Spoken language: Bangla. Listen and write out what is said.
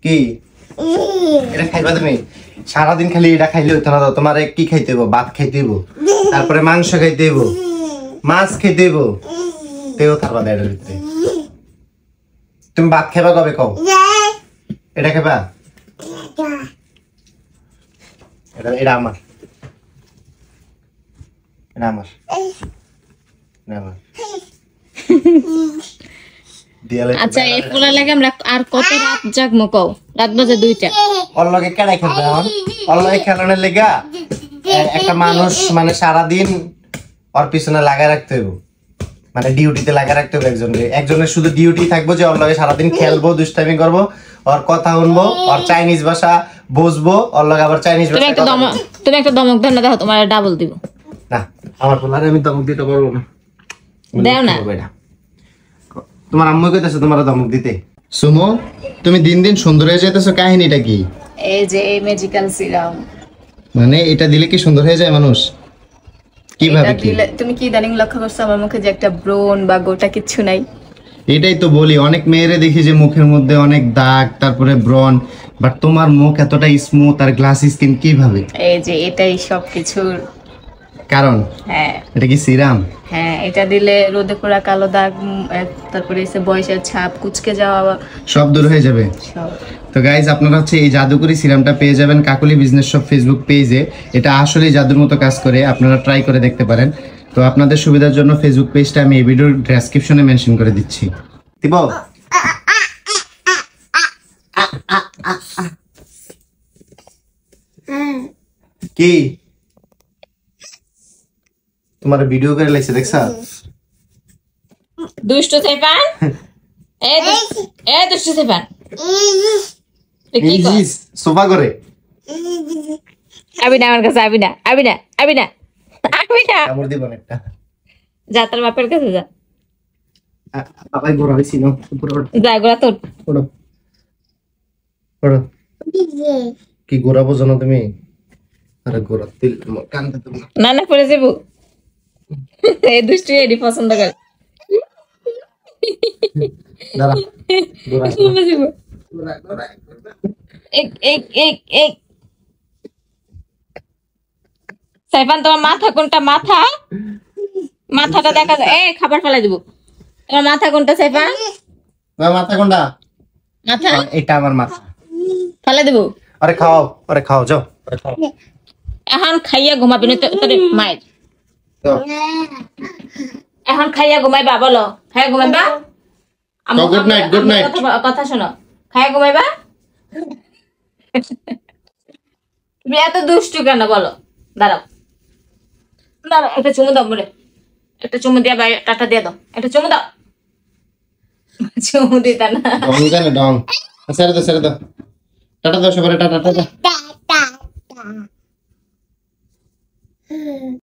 কি এটা খাইবা তুমি? সারাদিন খালি এটা খাইলে হইতো না। তোমার কি খাইতে হইব? ভাত খাইতে হইব, তারপরে মাংস খাইতে হইব, মাছ খাইতে হইব, তেও থাকবা এটার ভিতরে। তুমি ভাত খাইবা কবে কও? এটা খাইবা? এটা আমার, এটা আমার, এটা আমার। আচ্ছা এই ফুলা লাগে আমরা আর কত রাত জাগমু কও? রাত বাজে 2টা। ওর লগে কেডাই খেলবে এখন? ওর লগে খেলানোর লেগা একটা মানুষ মানে সারাদিন ওর পিছনে লাগায় রাখতে হইব, মানে ডিউটিতে লাগায় রাখতে হবে একজনের শুধু ডিউটি থাকবো যে ওর লগে সারাদিন খেলবো, দুষ্টামি করবো, ওর কথা শুনবো, ওর চাইনিজ ভাষা বুঝবো, ওর লগে আবার চাইনিজ ভাষা। তুমি একটা দমক দেন না, দেখো তোমার ডাবল দিব। না আমার পোলারে আমি দমক দিতে পারবো না। দাও না। তোমার আম্মু কইতাছে তোমার দমক দিতে। সুমো তুমি দিন দিন সুন্দর হয়ে যাইতেছো, কাহিনীটা কি? এই যে এই ম্যাজিক্যাল সিরাম, মানে এটা দিলে কি সুন্দর হয়ে যায় মানুষ? কিভাবে কি? তুমি কি ইদানিং লক্ষ্য করছো আমার মুখে যে একটা ব্রণ বা গোটা কিচ্ছু নাই? এটাই তো বলি, অনেক মেয়েরে দেখি যে মুখের মধ্যে অনেক দাগ, তারপরে ব্রণ, বাট তোমার মুখ এতটা স্মুথ আর গ্লাসি স্কিন কিভাবে? এই যে এটাই সবকিছুর কারণ। হ্যাঁ এটা কি সিরাম? হ্যাঁ, এটা দিলে রোদে পোড়া কালো দাগ, তারপরে এসে বয়সের ছাপ, কুচকে যাওয়া সব দূর হয়ে যাবে। সব। তো গাইজ আপনারা হচ্ছে এই জাদুকরি সিরামটা পেয়ে যাবেন কাকলি বিজনেস শপ ফেসবুক পেজে। এটা আসলে জাদুর মতো কাজ করে, আপনারা ট্রাই করে দেখতে পারেন। তো আপনাদের সুবিধার জন্য ফেসবুক পেজটা আমি এই ভিডিওর ডেসক্রিপশনে মেনশন করে দিচ্ছি। দিব কি তোমার ভিডিও করে লাইছে দেখছা? দুষ্ট সেপান, এ দুষ্ট সেপান কি কর? সোফা করে আবি না আমার কাছে, আবি না, আবি না, আবি না, আবি না। কামড় দিব একটা। যা তোর বাপের কাছে যা। বাবাই গোরা হইছি না উপরে ওঠ। যা গোড়া তোর। ওঠো ওঠো। কি গোরা বোঝো না তুমি? আরে গোরা তিল কান্দে তুমি। না না পড়ে যাবো। এই দুষ্টু এডি পছন্দ করে। দাঁড়া গোরা পড়ে যাবো। গোরা গোরা। এক এক এক এক সাইফান তোমার মাথা কোনটা? মাথাটা দেখা যায়। এই খাবার ফেলাই দিব। তোমার মাথা কোনটা সাইফান? তোমার মাথা কোনটা? মাথা এটা আমার মাথা। ফেলাই দিব। আরে খাও যাও, আরে খাও। এখন খাইয়া ঘুমাবি না তোর মায়ের? যাও। এখন খাইয়া ঘুমাইবা? বলো খাইয়া ঘুমাইবা? Good night. কথা শোনো, খাইয়া ঘুমাইবা? তুমি এত দুষ্টু কেন বলো? দাঁড়াও একটা চুমু দাও মরে, একটা চুমু দিয়া ভাই টাটা দিয়ে দাও, একটা চুমু দাও। চুমু দিতা না? ডং ছেড়ে দাও টাটা দাও সবারে, টাটা।